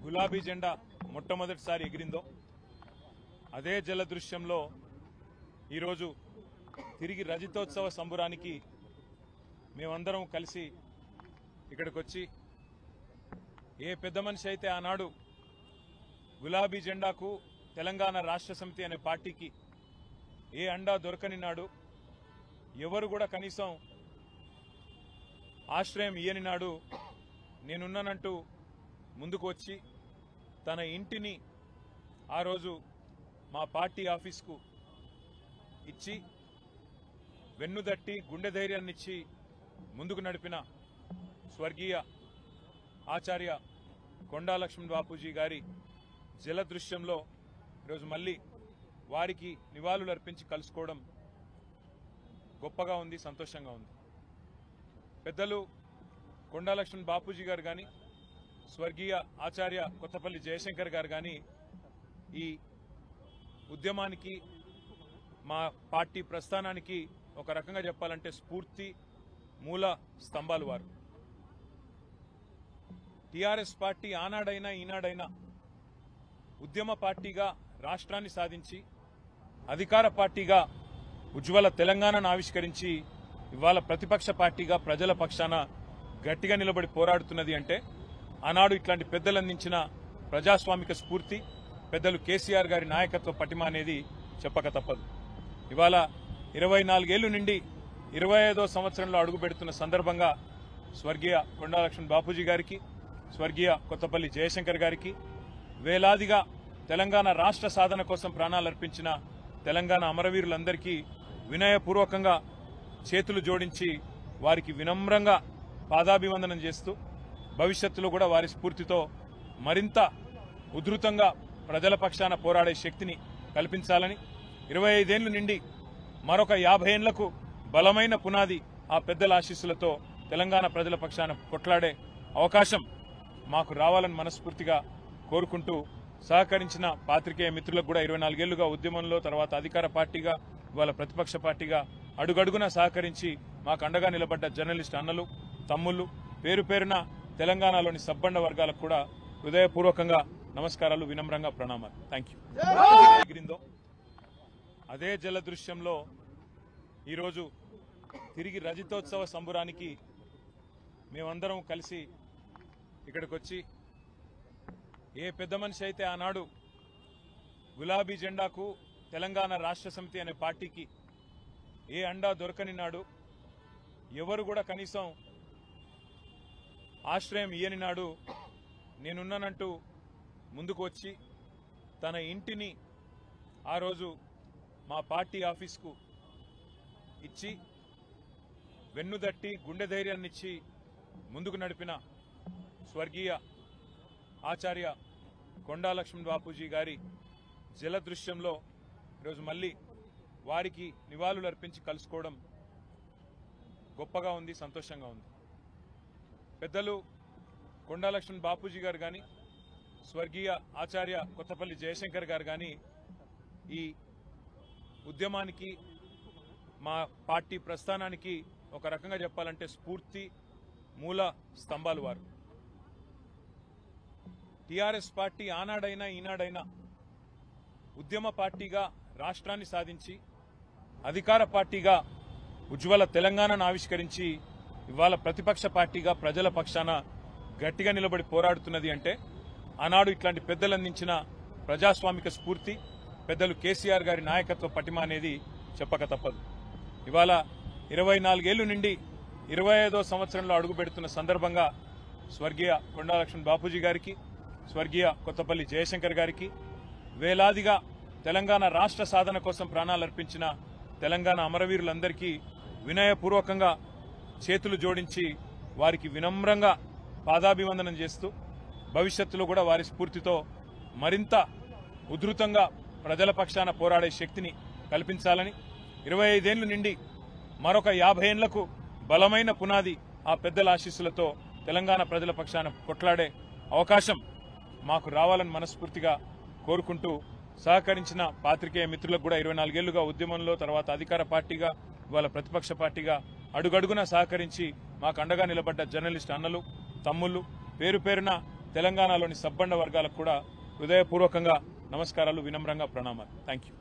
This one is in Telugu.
గులాబీ జెండా మొట్టమొదటిసారి ఎగిరిందో అదే జలదృశ్యంలో ఈరోజు తిరిగి రజతోత్సవ సంబురానికి మేమందరం కలిసి ఇక్కడికి వచ్చి ఏ పెద్ద మనిషి అయితే ఆనాడు గులాబీ జెండాకు తెలంగాణ రాష్ట్ర సమితి అనే పార్టీకి ఏ అండా దొరకని నాడు, ఎవరు కూడా కనీసం ఆశ్రయం ఇయ్యని నాడు నేనున్నానంటూ ముందుకు వచ్చి తన ఇంటిని ఆ రోజు మా పార్టీ ఆఫీస్కు ఇచ్చి వెన్నుదట్టి గుండె ధైర్యాన్నిచ్చి ముందుకు నడిపిన స్వర్గీయ ఆచార్య కొండా లక్ష్మణ్ బాపూజీ గారి జలదృశ్యంలో ఈరోజు మళ్ళీ వారికి నివాళులు అర్పించి కలుసుకోవడం గొప్పగా ఉంది, సంతోషంగా ఉంది. పెద్దలు కొండా లక్ష్మణ్ బాపూజీ గారు కానీ, స్వర్గీయ ఆచార్య కొత్తపల్లి జయశంకర్ గారు కానీ ఈ ఉద్యమానికి, మా పార్టీ ప్రస్థానానికి ఒక రకంగా చెప్పాలంటే స్ఫూర్తి మూల స్తంభాలు వారు. టీఆర్ఎస్ పార్టీ ఆనాడైనా ఈనాడైనా ఉద్యమ పార్టీగా రాష్ట్రాన్ని సాధించి అధికార పార్టీగా ఉజ్వల తెలంగాణను ఆవిష్కరించి ఇవాళ ప్రతిపక్ష పార్టీగా ప్రజల పక్షాన గట్టిగా నిలబడి పోరాడుతున్నది అంటే ఆనాడు ఇట్లాంటి పెద్దలు అందించిన ప్రజాస్వామిక స్ఫూర్తి, పెద్దలు కేసీఆర్ గారి నాయకత్వ పటిమ అనేది చెప్పక తప్పదు. ఇవాళ 24 ఏళ్లు నుండి 25వ సంవత్సరంలో అడుగుపెడుతున్న సందర్భంగా స్వర్గీయ కొండా లక్ష్మణ్ బాపూజీ గారికి, స్వర్గీయ కొత్తపల్లి జయశంకర్ గారికి, వేలాదిగా తెలంగాణ రాష్ట్ర సాధన కోసం ప్రాణాలర్పించిన తెలంగాణ అమరవీరులందరికీ వినయపూర్వకంగా చేతులు జోడించి వారికి వినమ్రంగా పాదాభివందనం చేస్తూ భవిష్యత్తులో కూడా వారి స్ఫూర్తితో మరింత ఉధృతంగా ప్రజల పక్షాన పోరాడే శక్తిని కల్పించాలని, 25 ఏళ్లు నిండి మరొక 50 ఏళ్లకు బలమైన పునాది ఆ పెద్దల ఆశీస్సులతో తెలంగాణ ప్రజల పక్షాన కొట్లాడే అవకాశం మాకు రావాలని మనస్ఫూర్తిగా కోరుకుంటూ సహకరించిన పాత్రికేయ మిత్రులకు కూడా 24 ఏళ్లుగా ఉద్యమంలో, తర్వాత అధికార పార్టీగా, ఇవాళ ప్రతిపక్ష పార్టీగా అడుగడుగునా సహకరించి మాకు అండగా నిలబడ్డ జర్నలిస్ట్ అన్నలు, తమ్ముళ్ళు, పేరు పేరున తెలంగాణలోని సబ్బండ వర్గాలకు కూడా హృదయపూర్వకంగా నమస్కారాలు, వినమ్రంగా ప్రణామాలు. Thank you. ఎగిరిందో అదే జలదృశ్యంలో ఈరోజు తిరిగి రజతోత్సవ సంబురానికి మేమందరం కలిసి ఇక్కడికి వచ్చి ఏ పెద్ద మనిషి అయితే ఆనాడు గులాబీ జెండాకు తెలంగాణ రాష్ట్ర సమితి అనే పార్టీకి ఏ అండా దొరకని నాడు, ఎవరు కూడా కనీసం ఆశ్రయం ఇయ్యని నాడు నేనున్నానంటూ ముందుకు వచ్చి తన ఇంటిని ఆ రోజు మా పార్టీ ఆఫీస్కు ఇచ్చి వెన్నుదట్టి గుండె ధైర్యాన్నిచ్చి ముందుకు నడిపిన స్వర్గీయ ఆచార్య కొండా లక్ష్మణ్ బాపూజీ గారి జలదృశ్యంలో ఈరోజు మళ్ళీ వారికి నివాళులు అర్పించి కలుసుకోవడం గొప్పగా ఉంది, సంతోషంగా ఉంది. పెద్దలు కొండా లక్ష్మణ్ బాపూజీ గారు కానీ, స్వర్గీయ ఆచార్య కొత్తపల్లి జయశంకర్ గారు కానీ ఈ ఉద్యమానికి, మా పార్టీ ప్రస్థానానికి ఒక రకంగా చెప్పాలంటే స్ఫూర్తి మూల స్తంభాలు వారు. టీఆర్ఎస్ పార్టీ ఆనాడైనా ఈనాడైనా ఉద్యమ పార్టీగా రాష్ట్రాన్ని సాధించి అధికార పార్టీగా ఉజ్వల తెలంగాణను ఆవిష్కరించి ఇవాళ ప్రతిపక్ష పార్టీగా ప్రజల పక్షాన గట్టిగా నిలబడి పోరాడుతున్నది అంటే ఆనాడు ఇట్లాంటి పెద్దలు అందించిన ప్రజాస్వామిక స్ఫూర్తి, పెద్దలు కేసీఆర్ గారి నాయకత్వ పటిమ అనేది చెప్పక తప్పదు. ఇవాళ 24 ఏళ్లు నుండి 25వ సంవత్సరంలో అడుగుపెడుతున్న సందర్భంగా స్వర్గీయ కొండా లక్ష్మణ్ బాపూజీ గారికి, స్వర్గీయ కొత్తపల్లి జయశంకర్ గారికి, వేలాదిగా తెలంగాణ రాష్ట్ర సాధన కోసం ప్రాణాలర్పించిన తెలంగాణ అమరవీరులందరికీ వినయపూర్వకంగా చేతులు జోడించి వారికి వినమ్రంగా పాదాభివందనం చేస్తూ భవిష్యత్తులో కూడా వారి స్ఫూర్తితో మరింత ఉధృతంగా ప్రజల పక్షాన పోరాడే శక్తిని కల్పించాలని, 25 ఏళ్లు నిండి మరొక 50 ఏళ్లకు బలమైన పునాది ఆ పెద్దల ఆశీస్సులతో తెలంగాణ ప్రజల పక్షాన కొట్లాడే అవకాశం మాకు రావాలని మనస్ఫూర్తిగా కోరుకుంటూ సహకరించిన పాత్రికేయ మిత్రులకు కూడా 24 ఏళ్లుగా ఉద్యమంలో, తర్వాత అధికార పార్టీగా, ఇవాళ ప్రతిపక్ష పార్టీగా అడుగడుగునా సహకరించి మాకు అండగా నిలబడ్డ జర్నలిస్ట్ అన్నలు, తమ్ముళ్ళు, పేరు పేరున తెలంగాణలోని సబ్బండ వర్గాలకు కూడా హృదయపూర్వకంగా నమస్కారాలు, వినమ్రంగా ప్రణామాలు. Thank you.